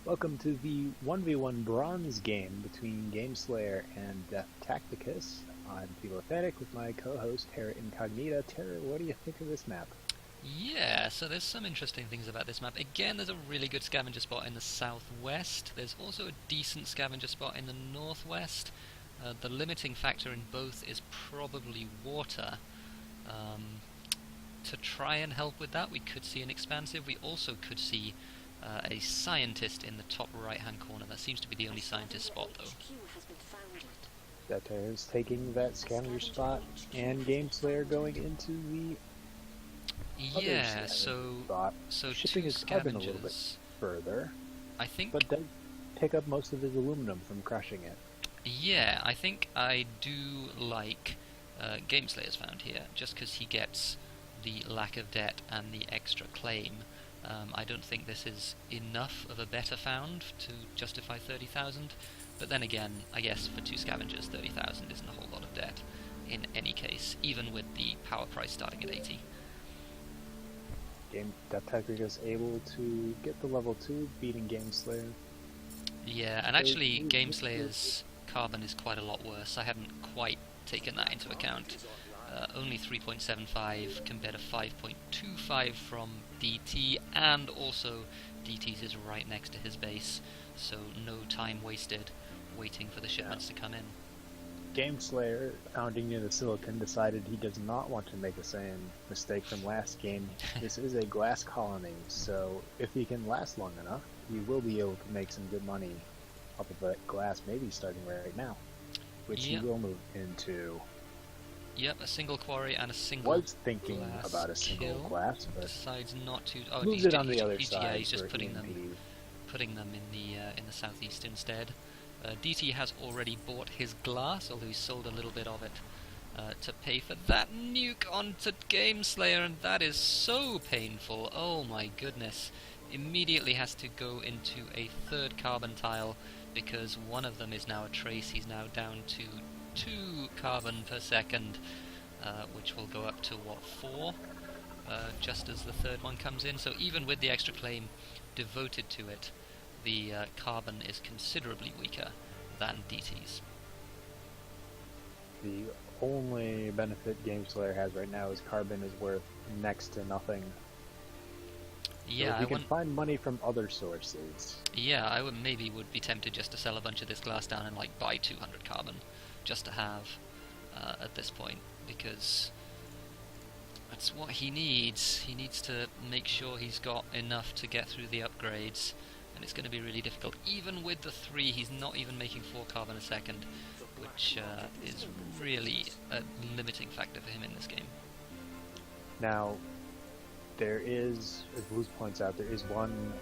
Welcome to the 1v1 bronze game between Gameslayer and DeathTacticus. I'm Philothetic with my co-host Terra Incognita. Terra, what do you think of this map? Yeah, so there's some interesting things about this map. Again, there's a really good scavenger spot in the southwest. There's also a decent scavenger spot in the northwest. The limiting factor in both is probably water. To try and help with that, we could see an expansive. We also could see a scientist in the top right-hand corner. That seems to be the only scientist spot, though. That Terra's taking that scavenger spot, and Gameslayer going into the Yeah, spot, so shipping two his carbon a little bit scavengers. further, I think. but does pick up most of his aluminum from crushing it. Yeah, I think I do like Gameslayer's found here, just because he gets the lack of debt and the extra claim. I don't think this is enough of a better found to justify 30,000, but then again, I guess for two scavengers, 30,000 isn't a whole lot of debt in any case, even with the power price starting at 80. DeathTacticus able to get the level 2, beating Gameslayer. Yeah, and actually, Gameslayer's carbon is quite a lot worse. I hadn't quite taken that into account. Only 3.75 compared to 5.25 from DT, and also DT's is right next to his base, so no time wasted waiting for the shipments to come in. Gameslayer, founding near the Silicon, decided he does not want to make the same mistake from last game. This is a glass colony, so if he can last long enough, he will be able to make some good money off of that glass, maybe starting right now, which he will move into. Yep, a single quarry and a single Was thinking glass about a single kill. glass, but decides not to. Oh, moves it on the other side. Yeah, he's just for putting EMP. them in the southeast instead. DT has already bought his glass, although he sold a little bit of it to pay for that nuke onto Gameslayer, and that is so painful. Oh my goodness! Immediately has to go into a third carbon tile because one of them is now a trace. He's now down to 2 carbon per second, which will go up to what, 4? Just as the third one comes in. So even with the extra claim devoted to it, the carbon is considerably weaker than DT's. The only benefit Gameslayer has right now is carbon is worth next to nothing. Yeah, so you can find money from other sources. Yeah, I would be tempted just to sell a bunch of this glass down and like buy 200 carbon, just to have at this point, because that's what he needs. He needs to make sure he's got enough to get through the upgrades, and it's going to be really difficult. Even with the 3, he's not even making 4 carbon a second, which is really a limiting factor for him in this game. Now, there is, as Blues points out, there is one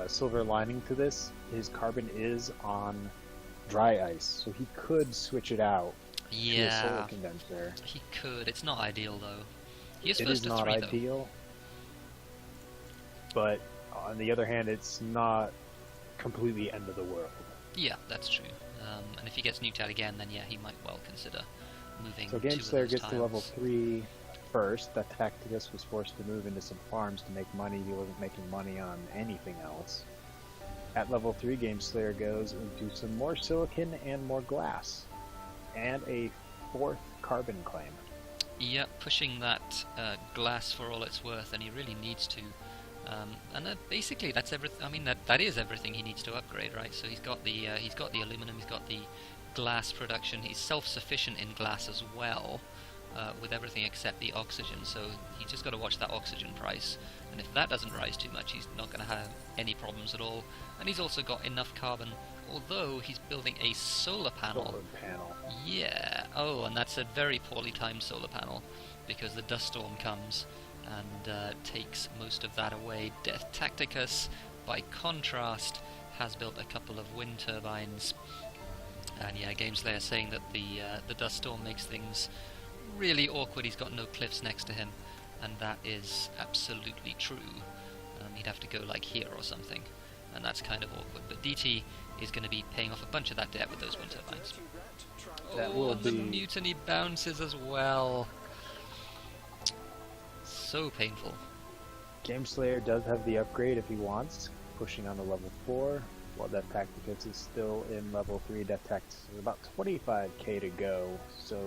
silver lining to this. His carbon is on dry ice, so he could switch it out to a solar condenser. He could. It's not ideal, though. He is it first is to not 3, ideal, but on the other hand, it's not completely end of the world. Yeah, that's true. And if he gets nuked out again, then yeah, he might well consider moving. So Gameslayer gets to level 3 first. DeathTacticus was forced to move into some farms to make money. He wasn't making money on anything else. At level 3, Gameslayer goes into some more silicon and more glass, and a 4th carbon claim. Yep, pushing that glass for all it's worth, and he really needs to. And basically, that's everything. I mean, that is everything he needs to upgrade, right? So he's got the aluminum, he's got the glass production. He's self-sufficient in glass as well, with everything except the oxygen. So he's just got to watch that oxygen price, and if that doesn't rise too much, he's not going to have any problems at all. And he's also got enough carbon, although he's building a solar panel. Yeah. Oh, and that's a very poorly timed solar panel, because the dust storm comes and takes most of that away. DeathTacticus, by contrast, has built a couple of wind turbines. And yeah, Gameslayer saying that the dust storm makes things really awkward. He's got no cliffs next to him, and that is absolutely true. He'd have to go like here or something, and that's kind of awkward. But DT is going to be paying off a bunch of that debt with those wind turbines. And the mutiny bounces as well. So painful. Gameslayer does have the upgrade if he wants, pushing on to level 4. while DeathTacticus is still in level 3. DeathTacticus is about 25k to go, so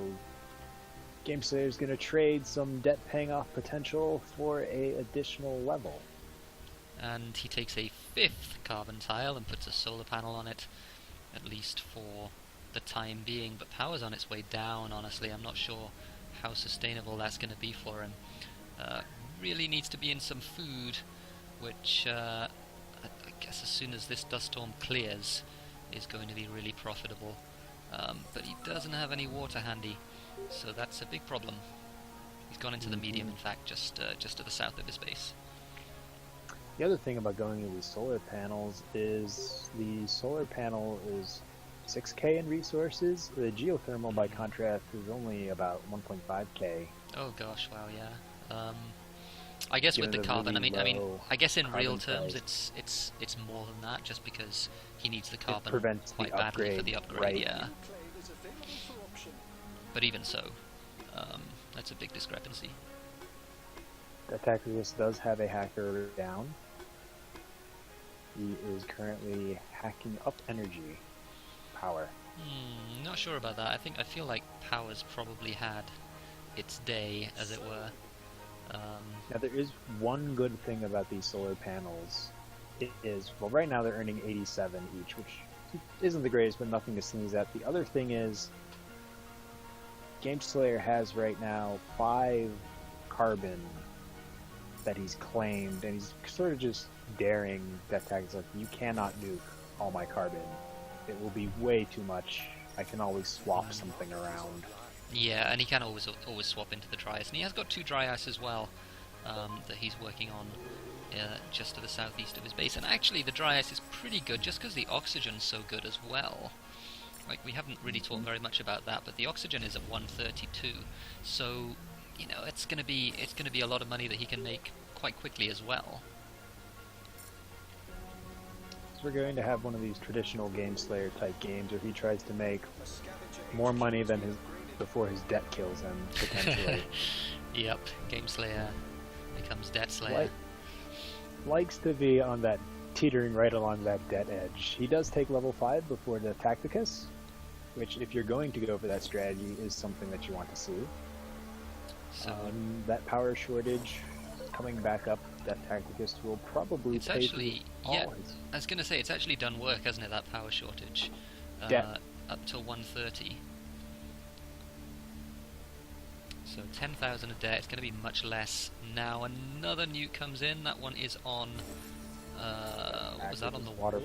Gameslayer is going to trade some debt paying off potential for a additional level. And he takes a 5th carbon tile and puts a solar panel on it, at least for the time being, but power's on its way down. Honestly, I'm not sure how sustainable that's going to be for him. Really needs to be in some food, which I guess as soon as this dust storm clears is going to be really profitable. But he doesn't have any water handy, so that's a big problem. He's gone into the medium, in fact, just to the south of his base. The other thing about going into these solar panels is the solar panel is 6k in resources. The geothermal, by contrast, is only about 1.5k. Oh gosh, wow, yeah. I guess Given with the carbon, really I guess in real carbon terms, price. it's more than that, just because he needs the It carbon prevents quite the badly for upgrade, the upgrade. right? Yeah. But even so, that's a big discrepancy. DeathTacticus does have a hacker down. He is currently hacking up energy power. Not sure about that. I feel like Power's probably had its day, as it were. Now there is one good thing about these solar panels. It is, well, right now they're earning 87 each, which isn't the greatest, but nothing to sneeze at. The other thing is, Gameslayer has right now 5 carbon that he's claimed, and he's sort of just daring DeathTacticus, like, you cannot nuke all my carbon. It will be way too much. I can always swap something around. Yeah, and he can always swap into the dry ice, and he has got 2 dry ice as well that he's working on just to the southeast of his base. And actually, the dry ice is pretty good, just because the oxygen's so good as well. Like, we haven't really talked very much about that, but the oxygen is at 132, so you know it's gonna be a lot of money that he can make quite quickly as well. So we're going to have one of these traditional Gameslayer type games where he tries to make more money than before his debt kills him, potentially. Yep, Gameslayer becomes Debt Slayer. Likes to be on that, teetering right along that debt edge. He does take level 5 before the Tacticus, which, if you're going to go for that strategy, is something that you want to see. So that power shortage coming back up, that Tacticus will probably it's pay actually, for yeah, all his I was gonna say, it's actually done work, hasn't it, that power shortage? debt. Up to 130. So 10,000 a day. It's going to be much less. Now another nuke comes in. That one is on, what was that, on the water,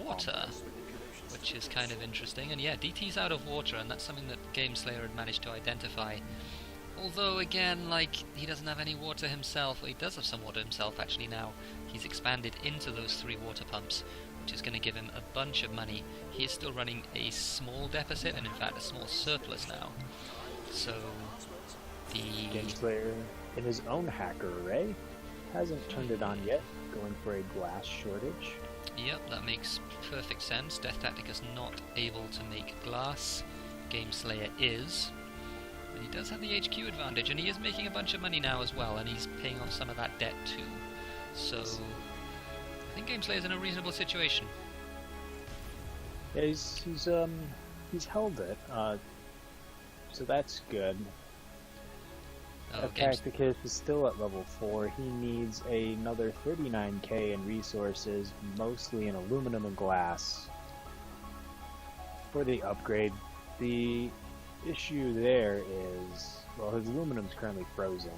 which is kind of interesting. And yeah, DT's out of water, and that's something that Gameslayer had managed to identify. Although again, like, he doesn't have any water himself. Well, he does have some water himself actually now. He's expanded into those 3 water pumps, which is going to give him a bunch of money. He is still running a small deficit, and in fact a small surplus now. So the Gameslayer, in his own hacker array, hasn't turned it on yet, going for a glass shortage. Yep, that makes perfect sense. DeathTacticus not able to make glass. Gameslayer is. But he does have the HQ advantage, and he is making a bunch of money now as well, and he's paying off some of that debt too. So I think Gameslayer's in a reasonable situation. Yeah, he's held it, so that's good. Oh, Tacticus is still at level 4. He needs another 39k in resources, mostly in aluminum and glass, for the upgrade. The issue there is, well, his aluminum's currently frozen.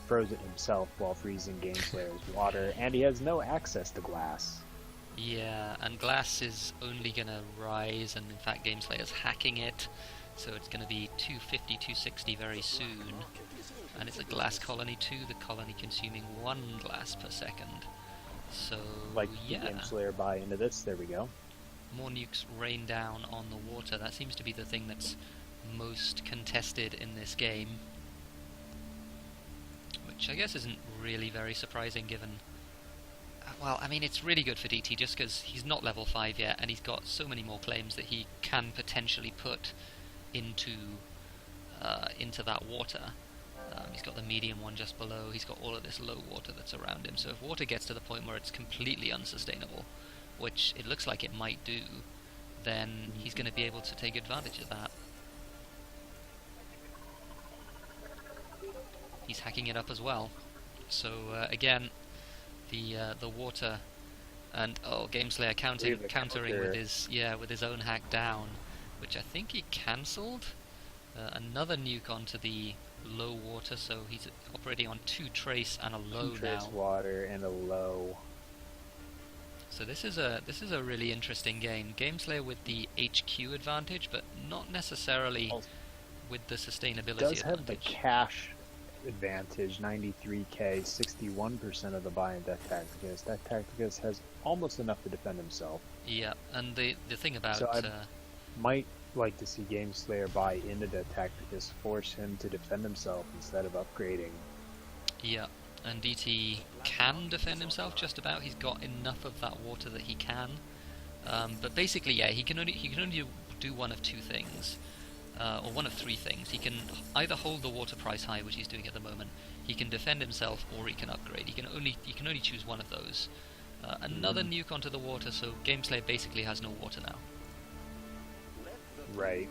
Froze it himself while freezing Gameslayer's water, and he has no access to glass. Yeah, and glass is only gonna rise, and in fact Gameslayer's hacking it, so it's gonna be 250, 260 very soon. And it's a glass colony too, the colony consuming 1 glass per second. So, Like, yeah. Gameslayer buy into this, there we go. More nukes rain down on the water. That seems to be the thing that's most contested in this game. Which I guess isn't really very surprising given... Well, I mean, it's really good for DT just because he's not level 5 yet, and he's got so many more claims that he can potentially put into that water. He's got the medium one just below. He's got all of this low water that's around him. So if water gets to the point where it's completely unsustainable, which it looks like it might do, then he's going to be able to take advantage of that. He's hacking it up as well. So again, the water and Gameslayer countering with his own hack down, which I think he cancelled. Another nuke onto the low water, so he's operating on 2 trace and a low now. 2 trace water and a low. So this is a really interesting game. Gameslayer with the HQ advantage, but not necessarily with the sustainability does advantage. Have the cash advantage, 93k, 61% of the buy in DeathTacticus. DeathTacticus has almost enough to defend himself. Yeah, and the thing about... So I might like to see Gameslayer buy into DeathTacticus, force him to defend himself instead of upgrading. Yeah, and DT can defend himself just about. He's got enough of that water that he can. But basically, yeah, he can only do one of 2 things. Or one of 3 things. He can either hold the water price high, which he's doing at the moment. He can defend himself, or he can upgrade. He can only choose one of those. Another nuke onto the water, so Gameslayer basically has no water now. Right.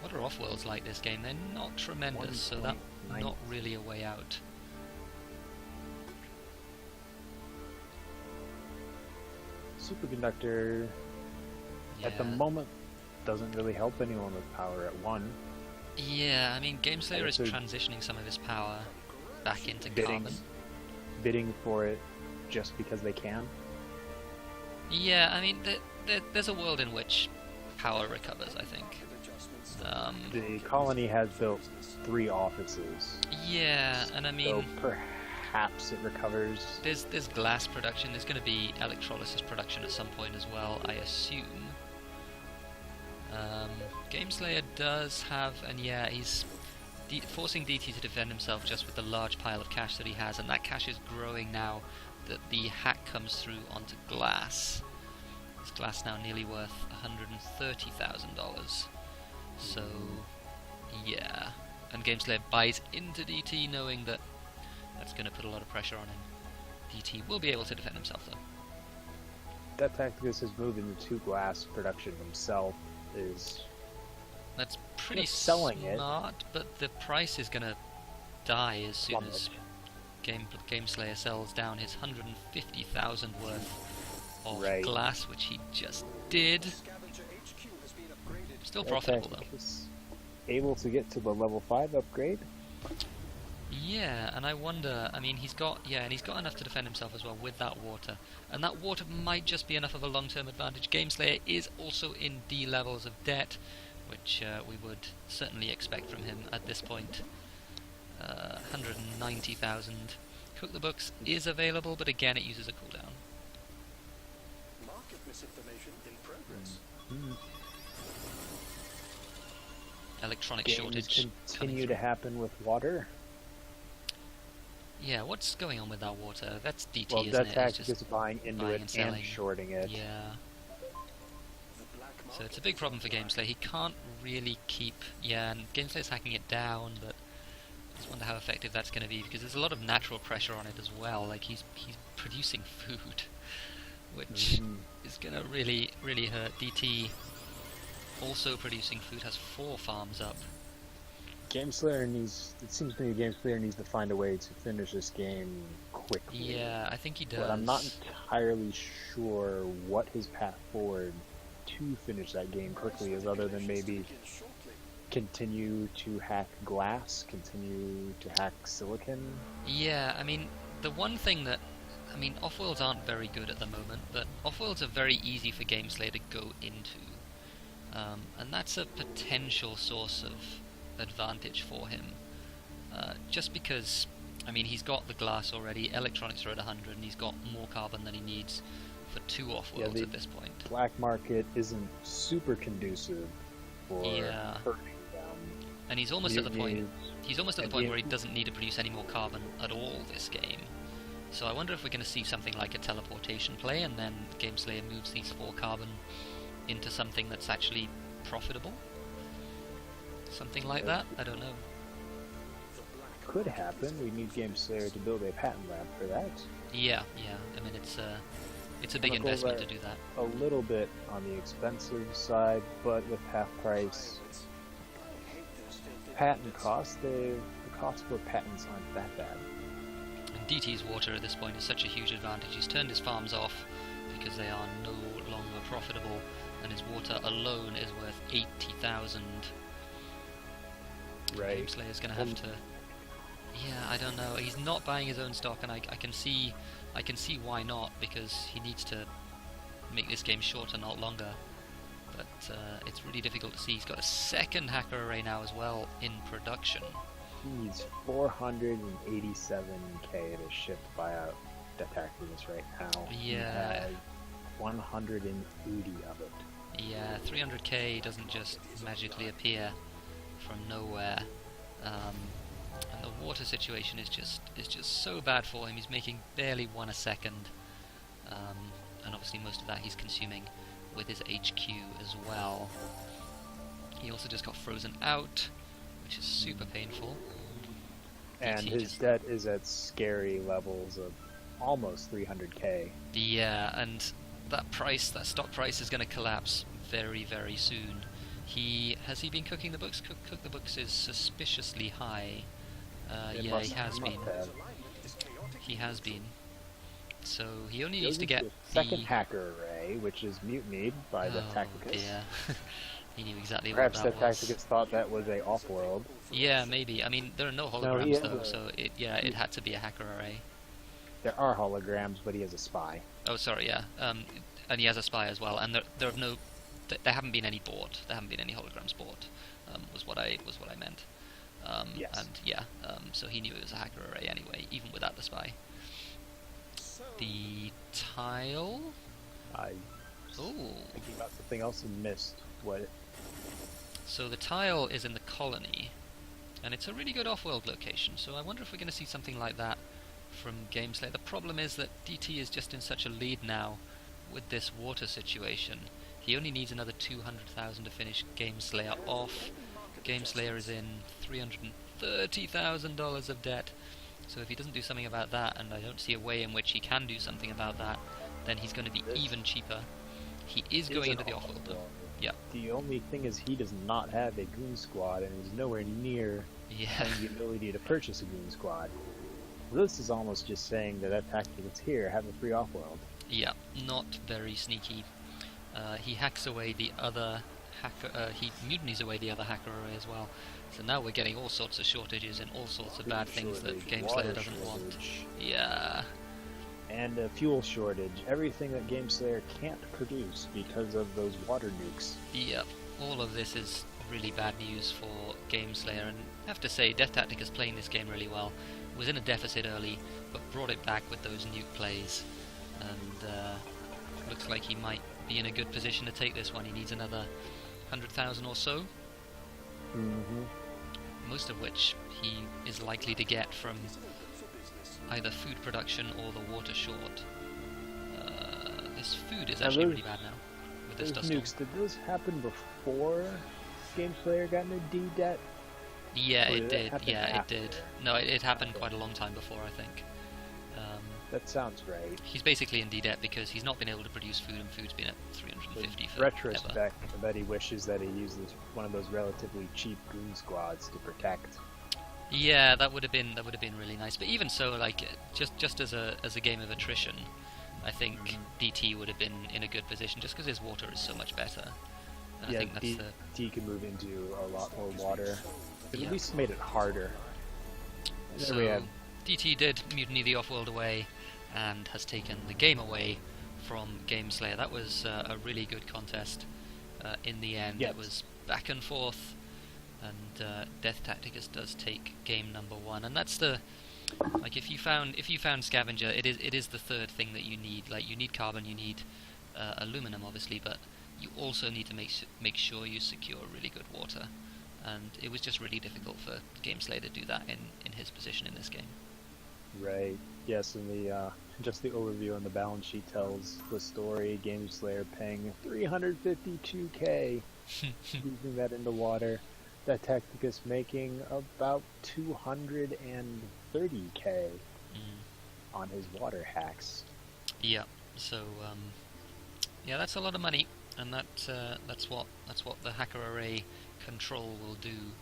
What are Offworlds like this game? They're not tremendous, so that's not really a way out. Superconductor at the moment doesn't really help anyone with power at 1. Yeah, I mean, Gameslayer is transitioning some of his power back into carbon. Bidding for it just because they can? Yeah, I mean, there's a world in which power recovers, I think. The colony has built 3 offices. Yeah, and I mean... So perhaps it recovers. There's glass production, there's going to be electrolysis production at some point as well, I assume. Gameslayer does have, and yeah, he's forcing DT to defend himself just with the large pile of cash that he has, and that cash is growing now that the hack comes through onto glass. This glass now nearly worth $130,000. So, yeah. And Gameslayer buys into DT knowing that that's going to put a lot of pressure on him. DT will be able to defend himself though. DeathTacticus has moved into glass production himself. That's pretty selling smart, but the price is going to die as soon as Gameslayer sells down his 150,000 worth of glass, which he just did. Still profitable though. Able to get to the level 5 upgrade. Yeah, and I wonder. I mean, he's got enough to defend himself as well with that water, and that water might just be enough of a long-term advantage. Gameslayer is also in D levels of debt, which we would certainly expect from him at this point. 190,000. Cook the Books is available, but again, it uses a cooldown. Market misinformation in progress. Electronic shortage continue to happen with water. Yeah, what's going on with that water? That's DT, well, isn't it? DeathTacticus is buying into it and shorting it. Yeah. So it's a big problem for Gameslayer. He can't really keep... Yeah, and Gameslayer's hacking it down, but I just wonder how effective that's going to be, because there's a lot of natural pressure on it as well. Like, he's producing food, which is going to really, really hurt. DT, also producing food, has 4 farms up. Gameslayer needs... It seems to me Gameslayer needs to find a way to finish this game quickly. Yeah, I think he does. But I'm not entirely sure what his path forward to finish that game quickly is, other than maybe continue to hack glass, continue to hack silicon. Yeah, I mean, the one thing that... I mean, Offworlds aren't very good at the moment, but Offworlds are very easy for Gameslayer to go into. And that's a potential source of advantage for him. Just because, I mean, he's got the glass already, electronics are at 100, and he's got more carbon than he needs for 2 Offworlds at this point. Black market isn't super conducive for hurting them. And he's almost at the point. He's almost at the point where he doesn't need to produce any more carbon at all this game. So I wonder if we're going to see something like a teleportation play, and then Gameslayer moves these 4 carbon into something that's actually profitable. Something like that. I don't know. could happen. We need Gameslayer to build a patent lab for that. Yeah. I mean, it's a big investment to do that. A little bit on the expensive side, but with half price patent costs, the cost for patents aren't that bad. And DT's water at this point is such a huge advantage. He's turned his farms off because they are no longer profitable, and his water alone is worth 80,000. Right. Gameslayer's going to have to... Yeah, I don't know. He's not buying his own stock, and I can see why not, because he needs to make this game shorter, not longer. But it's really difficult to see. He's got a second hacker array now as well in production. He's 487k to ship via DeathTacticus right now. Yeah. He has 180 of it. Yeah, 300k doesn't just magically appear from nowhere. And the water situation is just so bad for him. He's making barely one a second, and obviously most of that he's consuming with his HQ as well. He also just got frozen out, which is super painful. And his debt is at scary levels of almost 300k. Yeah, and that stock price is going to collapse very, very soon. Has he been cooking the books? Cook the books is suspiciously high. Yeah, he has been. He has been. So he only needs to get the second hacker array, which is mutinied by the DeathTacticus. Yeah. He knew exactly Perhaps what that was. DeathTacticus thought that was a Offworld. Yeah, maybe. I mean, there are no holograms though, so it had to be a hacker array. There are holograms, but he has a spy. Oh, sorry, yeah. And he has a spy as well. And there haven't been any bought. There haven't been any holograms bought. Was what I meant. Yes. And yeah, so he knew it was a hacker array anyway, even without the spy. The tile. I Oh. thinking about something else and missed what. So the tile is in the colony, and it's a really good off-world location. So I wonder if we're going to see something like that from Gameslayer. The problem is that DT is just in such a lead now with this water situation. He only needs another 200,000 to finish Gameslayer off. Gameslayer is in $330,000 of debt. So if he doesn't do something about that, and I don't see a way in which he can do something about that, then he's going to be even cheaper. He is going into the off-world though. Yeah. The only thing is he does not have a goon squad, and he's nowhere near having the ability to purchase a goon squad. This is almost just saying that DeathTacticus here, have a free off-world. Yeah, not very sneaky. He hacks away the other hacker. He mutinies away the other hacker array as well. So now we're getting all sorts of shortages and all sorts of bad things that Gameslayer doesn't want. Yeah. And a fuel shortage. Everything that Gameslayer can't produce because of those water nukes. Yep. All of this is really bad news for Gameslayer, and I have to say, DeathTacticus playing this game really well. Was in a deficit early, but brought it back with those nuke plays, and looks like he might be in a good position to take this one. He needs another 100,000 or so. Mm-hmm. Most of which he is likely to get from either food production or the water short. This food is actually really bad now with this those dust nukes, did those happen before Gameslayer got into D-debt? Yeah, Or it did. happen Yeah, it after? did. No, it happened quite a long time before, I think. That sounds right. He's basically in D-debt because he's not been able to produce food, and food's been at 350 In for retrospect, ever. I bet he wishes that he used one of those relatively cheap goon squads to protect. Yeah, that would have been really nice. But even so, like just as a game of attrition, I think DT would have been in a good position just because his water is so much better. And Yeah, I think that's D can move into a lot more water. It Yeah. at least made it harder. There So we have- DT did mutiny the off-world away, and has taken the game away from Gameslayer. That was a really good contest. In the end, Yes. it was back and forth, and DeathTacticus does take game number one. And that's the if you found Scavenger, it is the third thing that you need. Like, you need carbon, you need aluminum, obviously, but you also need to make sure you secure really good water. And it was just really difficult for Gameslayer to do that in his position in this game. Right. Yes, and just the overview on the balance sheet tells the story. Gameslayer paying 352k, using that into water. DeathTacticus making about 230k Mm. on his water hacks. Yeah. So yeah, that's a lot of money, and that's what the hacker array control will do.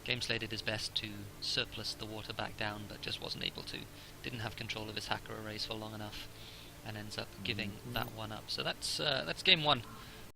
Gameslayer did his best to surplus the water back down, but just wasn't able to. Didn't have control of his hacker arrays for long enough, and ends up giving that one up. So that's game one